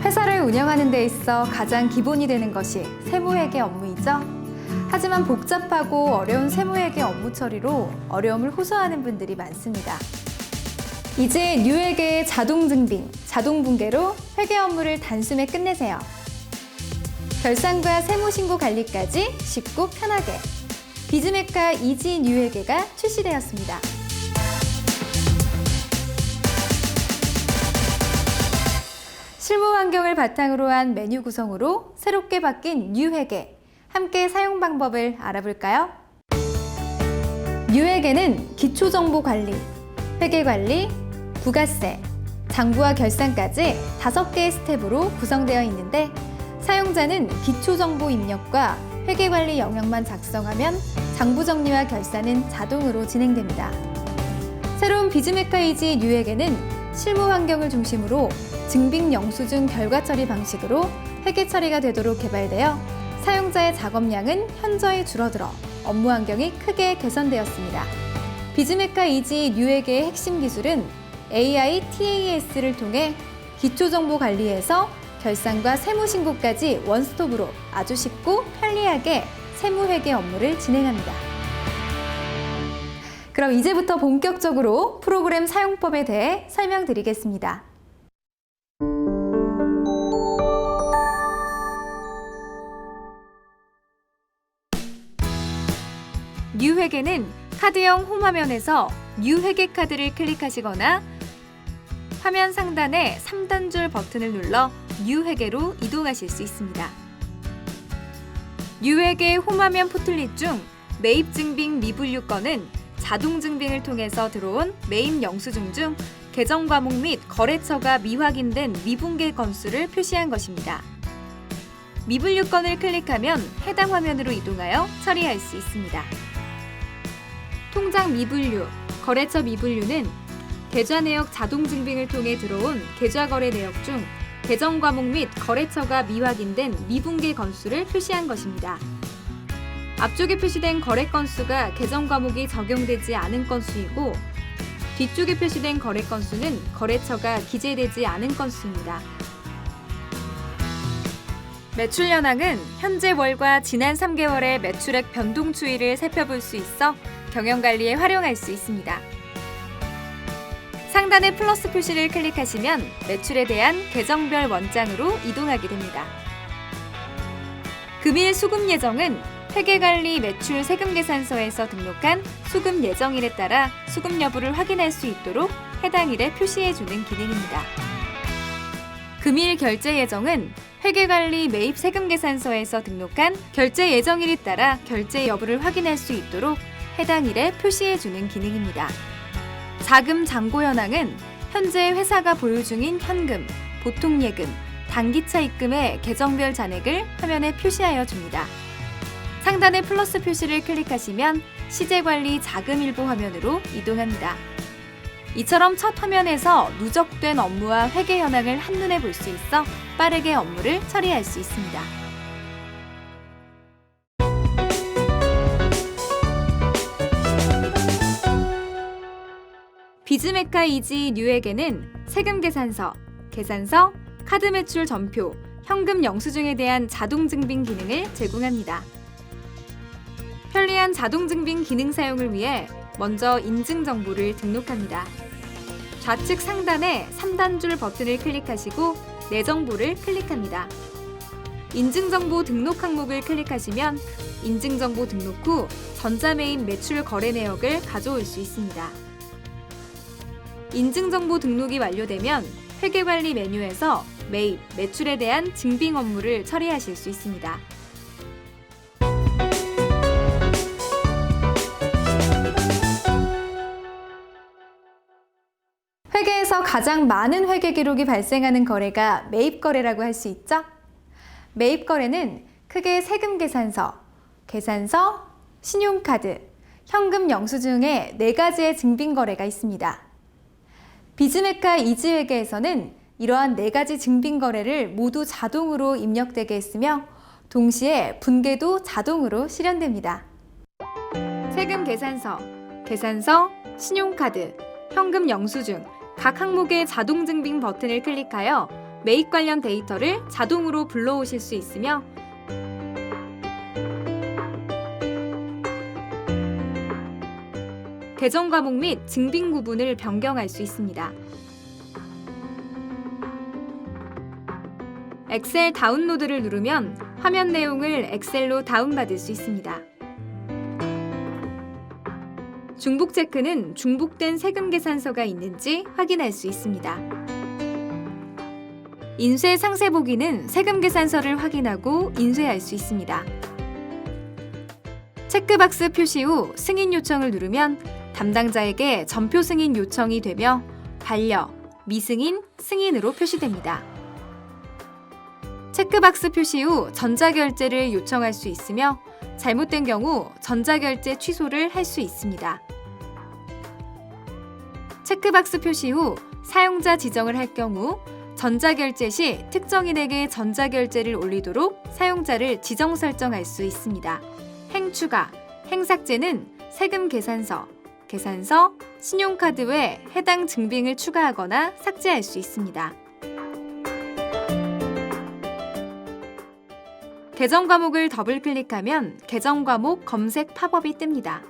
회사를 운영하는 데 있어 가장 기본이 되는 것이 세무회계 업무이죠. 하지만 복잡하고 어려운 세무회계 업무 처리로 어려움을 호소하는 분들이 많습니다. 이제 뉴회계의 자동증빙, 자동분계로 회계 업무를 단숨에 끝내세요. 결산과 세무신고 관리까지 쉽고 편하게. 비즈메카 이지 뉴회계가 출시되었습니다. 실무 환경을 바탕으로 한 메뉴 구성으로 새롭게 바뀐 뉴회계. 함께 사용 방법을 알아볼까요? 뉴회계는 기초정보관리, 회계관리, 부가세, 장부와 결산까지 5개의 스텝으로 구성되어 있는데 사용자는 기초정보 입력과 회계관리 영역만 작성하면 장부 정리와 결산은 자동으로 진행됩니다. 새로운 비즈메카 이지 뉴회계는 실무 환경을 중심으로 증빙 영수증 결과 처리 방식으로 회계 처리가 되도록 개발되어 사용자의 작업량은 현저히 줄어들어 업무 환경이 크게 개선되었습니다. 비즈메카 이지 뉴회계의 핵심 기술은 AI TAS를 통해 기초정보 관리에서 결산과 세무신고까지 원스톱으로 아주 쉽고 편리하게 세무회계 업무를 진행합니다. 그럼 이제부터 본격적으로 프로그램 사용법에 대해 설명드리겠습니다. 뉴회계는 카드형 홈화면에서 뉴회계 카드를 클릭하시거나 화면 상단의 3단줄 버튼을 눌러 뉴회계로 이동하실 수 있습니다. 뉴회계 홈화면 포틀릿 중 매입 증빙 미분류 건은 자동 증빙을 통해서 들어온 매입 영수증 중 계정 과목 및 거래처가 미확인된 미분계 건수를 표시한 것입니다. 미분류 건을 클릭하면 해당 화면으로 이동하여 처리할 수 있습니다. 통장 미분류, 거래처 미분류는 계좌 내역 자동 증빙을 통해 들어온 계좌 거래 내역 중 계정 과목 및 거래처가 미확인된 미분계 건수를 표시한 것입니다. 앞쪽에 표시된 거래 건수가 계정 과목이 적용되지 않은 건수이고 뒤쪽에 표시된 거래 건수는 거래처가 기재되지 않은 건수입니다. 매출 현황은 현재 월과 지난 3개월의 매출액 변동 추이를 살펴볼 수 있어 경영관리에 활용할 수 있습니다. 상단의 플러스 표시를 클릭하시면 매출에 대한 계정별 원장으로 이동하게 됩니다. 금일 수급 예정은 회계관리 매출 세금계산서에서 등록한 수급 예정일에 따라 수급 여부를 확인할 수 있도록 해당 일에 표시해주는 기능입니다. 금일 결제 예정은 회계관리 매입 세금계산서에서 등록한 결제 예정일에 따라 결제 여부를 확인할 수 있도록 해당 일에 표시해주는 기능입니다. 자금 잔고 현황은 현재 회사가 보유 중인 현금, 보통예금, 단기차 입금의 계정별 잔액을 화면에 표시하여 줍니다. 상단의 플러스 표시를 클릭하시면 시제관리 자금일보 화면으로 이동합니다. 이처럼 첫 화면에서 누적된 업무와 회계 현황을 한눈에 볼 수 있어 빠르게 업무를 처리할 수 있습니다. 비즈메카 이지 뉴회계는 세금계산서, 계산서, 카드 매출 전표, 현금 영수증에 대한 자동 증빙 기능을 제공합니다. 편리한 자동 증빙 기능 사용을 위해 먼저 인증 정보를 등록합니다. 좌측 상단에 3단줄 버튼을 클릭하시고 내 정보를 클릭합니다. 인증정보 등록 항목을 클릭하시면 인증정보 등록 후 전자매입 매출 거래 내역을 가져올 수 있습니다. 인증정보 등록이 완료되면 회계관리 메뉴에서 매입, 매출에 대한 증빙 업무를 처리하실 수 있습니다. 회계에서 가장 많은 회계 기록이 발생하는 거래가 매입 거래라고 할 수 있죠? 매입 거래는 크게 세금 계산서, 계산서, 신용카드, 현금 영수증의 4가지의 증빙 거래가 있습니다. 비즈메카 이지 회계에서는 이러한 4가지 증빙 거래를 모두 자동으로 입력되게 했으며 동시에 분계도 자동으로 실현됩니다. 세금 계산서, 계산서, 신용카드, 현금 영수증 각 항목의 자동 증빙 버튼을 클릭하여 매입 관련 데이터를 자동으로 불러오실 수 있으며 계정 과목 및 증빙 구분을 변경할 수 있습니다. 엑셀 다운로드를 누르면 화면 내용을 엑셀로 다운받을 수 있습니다. 중복 체크는 중복된 세금 계산서가 있는지 확인할 수 있습니다. 인쇄 상세 보기는 세금 계산서를 확인하고 인쇄할 수 있습니다. 체크박스 표시 후 승인 요청을 누르면 담당자에게 전표 승인 요청이 되며 반려, 미승인, 승인으로 표시됩니다. 체크박스 표시 후 전자결제를 요청할 수 있으며 잘못된 경우 전자결제 취소를 할 수 있습니다. 체크박스 표시 후 사용자 지정을 할 경우 전자결제 시 특정인에게 전자결제를 올리도록 사용자를 지정 설정할 수 있습니다. 행추가, 행삭제는 세금 계산서, 신용카드 외 해당 증빙을 추가하거나 삭제할 수 있습니다. 계정 과목을 더블 클릭하면 계정 과목 검색 팝업이 뜹니다.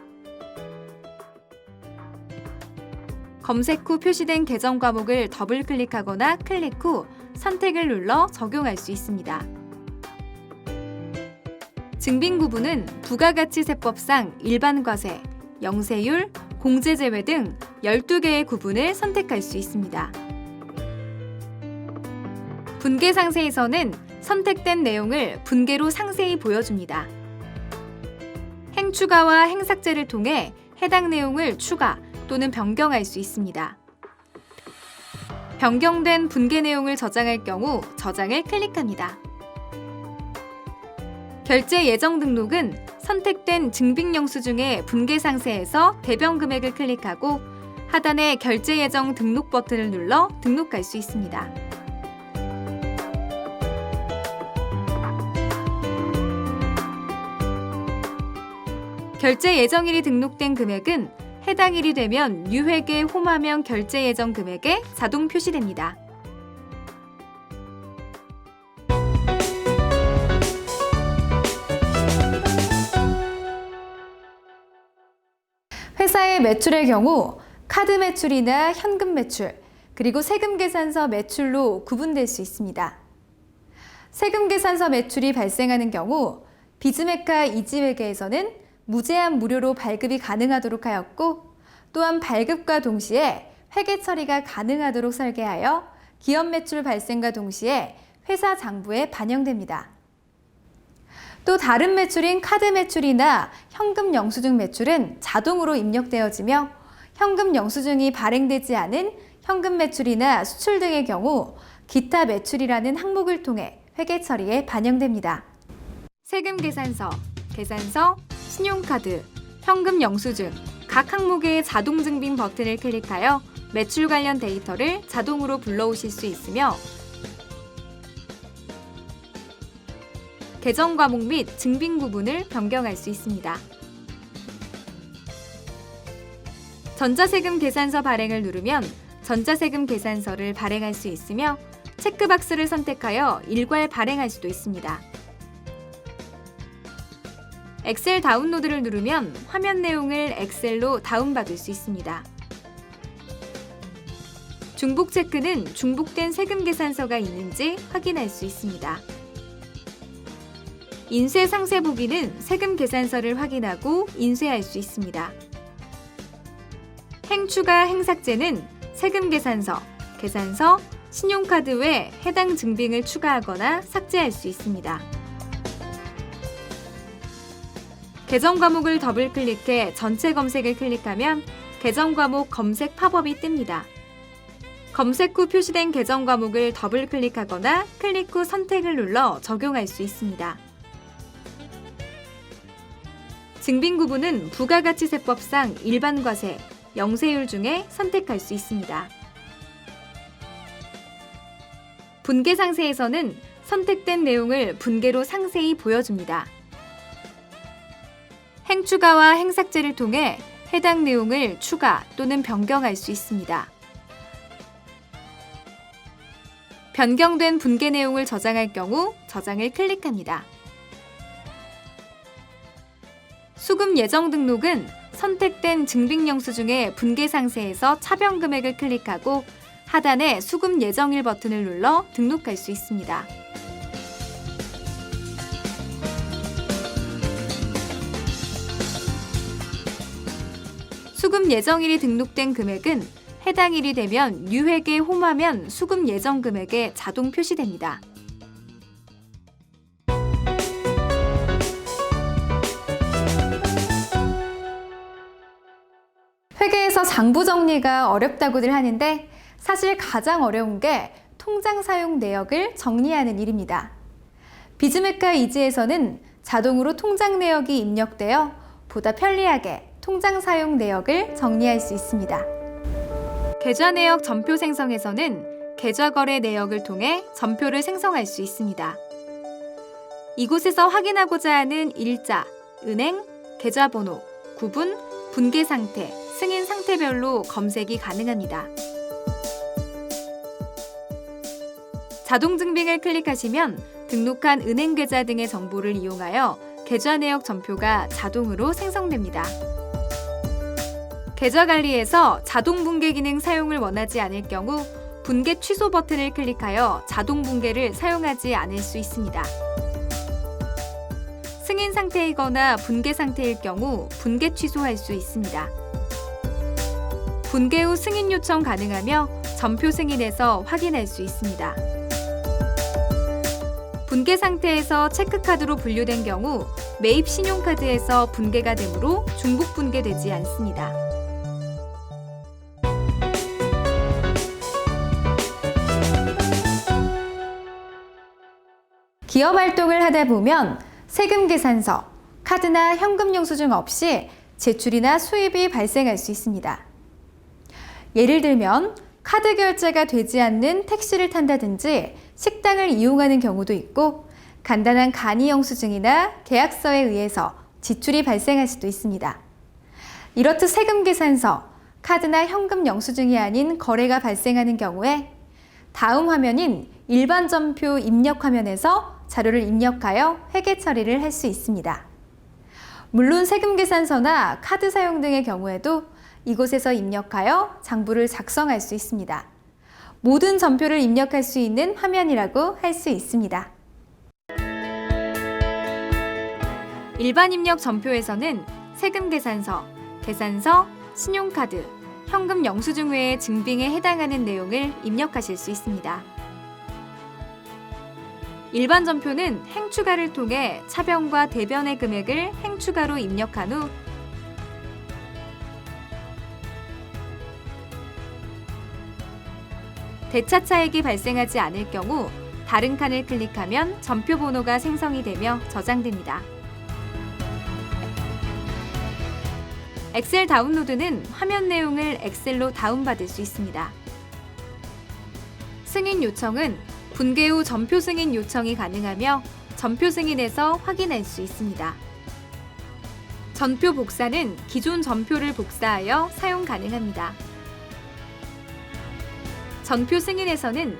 검색 후 표시된 계정 과목을 더블 클릭하거나 클릭 후 선택을 눌러 적용할 수 있습니다. 증빙 구분은 부가가치세법상 일반과세, 영세율, 공제제외 등 12개의 구분을 선택할 수 있습니다. 분계 상세에서는 선택된 내용을 분계로 상세히 보여줍니다. 행추가와 행삭제를 통해 해당 내용을 추가 또는 변경할 수 있습니다. 변경된 분계 내용을 저장할 경우 저장을 클릭합니다. 결제 예정 등록은 선택된 증빙 영수증의 분계 상세에서 대변 금액을 클릭하고 하단의 결제 예정 등록 버튼을 눌러 등록할 수 있습니다. 결제 예정일이 등록된 금액은 해당 일이 되면 유회계 홈화면 결제 예정 금액에 자동 표시됩니다. 회사의 매출의 경우 카드 매출이나 현금 매출, 그리고 세금 계산서 매출로 구분될 수 있습니다. 세금 계산서 매출이 발생하는 경우 비즈메카 이지회계에서는 무제한 무료로 발급이 가능하도록 하였고, 또한 발급과 동시에 회계 처리가 가능하도록 설계하여 기업 매출 발생과 동시에 회사 장부에 반영됩니다. 또 다른 매출인 카드 매출이나 현금 영수증 매출은 자동으로 입력되어지며 현금 영수증이 발행되지 않은 현금 매출이나 수출 등의 경우 기타 매출이라는 항목을 통해 회계 처리에 반영됩니다. 세금 계산서, 신용카드, 현금 영수증 각 항목의 자동 증빙 버튼을 클릭하여 매출 관련 데이터를 자동으로 불러오실 수 있으며 계정 과목 및 증빙 구분을 변경할 수 있습니다. 전자세금 계산서 발행을 누르면 전자세금 계산서를 발행할 수 있으며 체크박스를 선택하여 일괄 발행할 수도 있습니다. 엑셀 다운로드를 누르면 화면 내용을 엑셀로 다운받을 수 있습니다. 중복 체크는 중복된 세금 계산서가 있는지 확인할 수 있습니다. 인쇄 상세 보기는 세금 계산서를 확인하고 인쇄할 수 있습니다. 행추가 행삭제는 세금 계산서, 신용카드 외 해당 증빙을 추가하거나 삭제할 수 있습니다. 계정 과목을 더블 클릭해 전체 검색을 클릭하면 계정 과목 검색 팝업이 뜹니다. 검색 후 표시된 계정 과목을 더블 클릭하거나 클릭 후 선택을 눌러 적용할 수 있습니다. 증빙 구분은 부가가치세법상 일반과세, 영세율 중에 선택할 수 있습니다. 분계 상세에서는 선택된 내용을 분계로 상세히 보여줍니다. 행추가와 행삭제를 통해 해당 내용을 추가 또는 변경할 수 있습니다. 변경된 분계 내용을 저장할 경우 저장을 클릭합니다. 수급 예정 등록은 선택된 증빙영수 중에 분계 상세에서 차변 금액을 클릭하고 하단에 수급 예정일 버튼을 눌러 등록할 수 있습니다. 수급 예정일이 등록된 금액은 해당 일이 되면 유회계 홈화면 수급 예정 금액에 자동 표시됩니다. 회계에서 장부 정리가 어렵다고들 하는데 사실 가장 어려운 게 통장 사용 내역을 정리하는 일입니다. 비즈메카 이지에서는 자동으로 통장 내역이 입력되어 보다 편리하게 통장 사용 내역을 정리할 수 있습니다. 계좌 내역 전표 생성에서는 계좌 거래 내역을 통해 전표를 생성할 수 있습니다. 이곳에서 확인하고자 하는 일자, 은행, 계좌번호, 구분, 분계 상태, 승인 상태별로 검색이 가능합니다. 자동 증빙을 클릭하시면 등록한 은행 계좌 등의 정보를 이용하여 계좌 내역 전표가 자동으로 생성됩니다. 계좌 관리에서 자동 분계 기능 사용을 원하지 않을 경우 분계 취소 버튼을 클릭하여 자동 분계를 사용하지 않을 수 있습니다. 승인 상태이거나 분계 상태일 경우 분계 취소할 수 있습니다. 분계 후 승인 요청 가능하며 전표 승인에서 확인할 수 있습니다. 분계 상태에서 체크카드로 분류된 경우 매입 신용카드에서 분계가 되므로 중복 분계되지 않습니다. 기업 활동을 하다 보면 세금 계산서, 카드나 현금 영수증 없이 제출이나 수입이 발생할 수 있습니다. 예를 들면 카드 결제가 되지 않는 택시를 탄다든지 식당을 이용하는 경우도 있고 간단한 간이 영수증이나 계약서에 의해서 지출이 발생할 수도 있습니다. 이렇듯 세금 계산서, 카드나 현금 영수증이 아닌 거래가 발생하는 경우에 다음 화면인 일반 전표 입력 화면에서 자료를 입력하여 회계 처리를 할 수 있습니다. 물론 세금 계산서나 카드 사용 등의 경우에도 이곳에서 입력하여 장부를 작성할 수 있습니다. 모든 전표를 입력할 수 있는 화면이라고 할 수 있습니다. 일반 입력 전표에서는 세금 계산서, 계산서, 신용카드, 현금 영수증 외의 증빙에 해당하는 내용을 입력하실 수 있습니다. 일반 전표는 행추가를 통해 차변과 대변의 금액을 행추가로 입력한 후 대차 차액이 발생하지 않을 경우 다른 칸을 클릭하면 전표 번호가 생성이 되며 저장됩니다. 엑셀 다운로드는 화면 내용을 엑셀로 다운받을 수 있습니다. 승인 요청은 분계 후 전표 승인 요청이 가능하며 전표 승인에서 확인할 수 있습니다. 전표 복사는 기존 전표를 복사하여 사용 가능합니다. 전표 승인에서는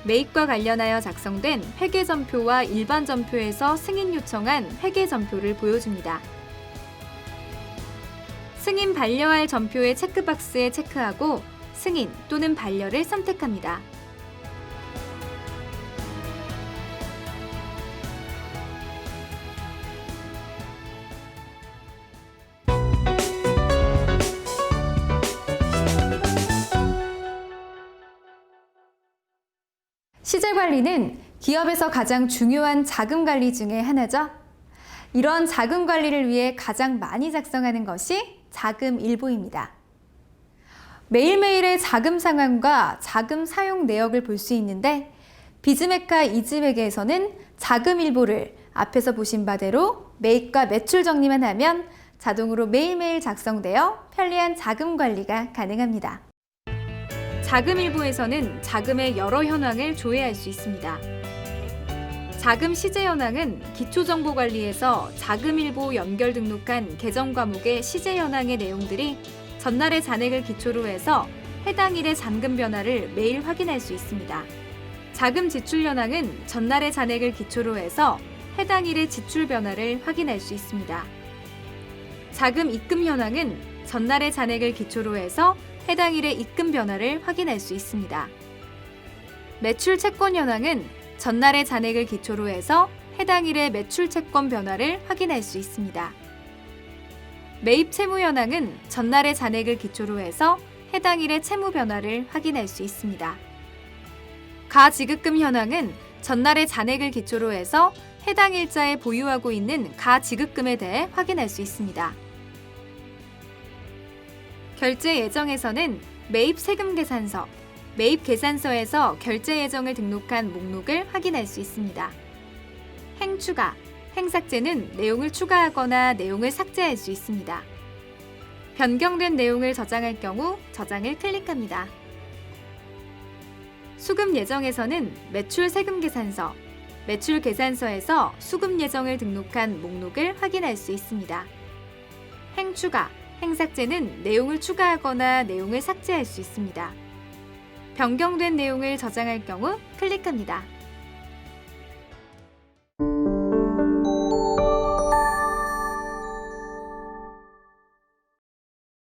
매입과 관련하여 작성된 회계 전표와 일반 전표에서 승인 요청한 회계 전표를 보여줍니다. 승인 반려할 전표의 체크박스에 체크하고 승인 또는 반려를 선택합니다. 시제 관리는 기업에서 가장 중요한 자금 관리 중에 하나죠. 이런 자금 관리를 위해 가장 많이 작성하는 것이 자금일보입니다. 매일매일의 자금 상황과 자금 사용 내역을 볼 수 있는데 비즈메카 이지회계에서는 자금일보를 앞에서 보신 바대로 매입과 매출 정리만 하면 자동으로 매일매일 작성되어 편리한 자금 관리가 가능합니다. 자금일보에서는 자금의 여러 현황을 조회할 수 있습니다. 자금 시제 현황은 기초정보관리에서 자금일보 연결 등록한 계정 과목의 시제 현황의 내용들이 전날의 잔액을 기초로 해서 해당 일의 잔금 변화를 매일 확인할 수 있습니다. 자금 지출 현황은 전날의 잔액을 기초로 해서 해당 일의 지출 변화를 확인할 수 있습니다. 자금 입금 현황은 전날의 잔액을 기초로 해서 해당 일의 입금 변화를 확인할 수 있습니다. 매출 채권 현황은 전날의 잔액을 기초로 해서 해당 일의 매출 채권 변화를 확인할 수 있습니다. 매입 채무 현황은 전날의 잔액을 기초로 해서 해당 일의 채무 변화를 확인할 수 있습니다. 가지급금 현황은 전날의 잔액을 기초로 해서 해당 일자에 보유하고 있는 가지급금에 대해 확인할 수 있습니다. 결제 예정에서는 매입 세금 계산서, 매입 계산서에서 결제 예정을 등록한 목록을 확인할 수 있습니다. 행추가, 행삭제는 내용을 추가하거나 내용을 삭제할 수 있습니다. 변경된 내용을 저장할 경우 저장을 클릭합니다. 수급 예정에서는 매출 세금 계산서, 매출 계산서에서 수급 예정을 등록한 목록을 확인할 수 있습니다. 행추가, 행삭제는 내용을 추가하거나 내용을 삭제할 수 있습니다. 변경된 내용을 저장할 경우 클릭합니다.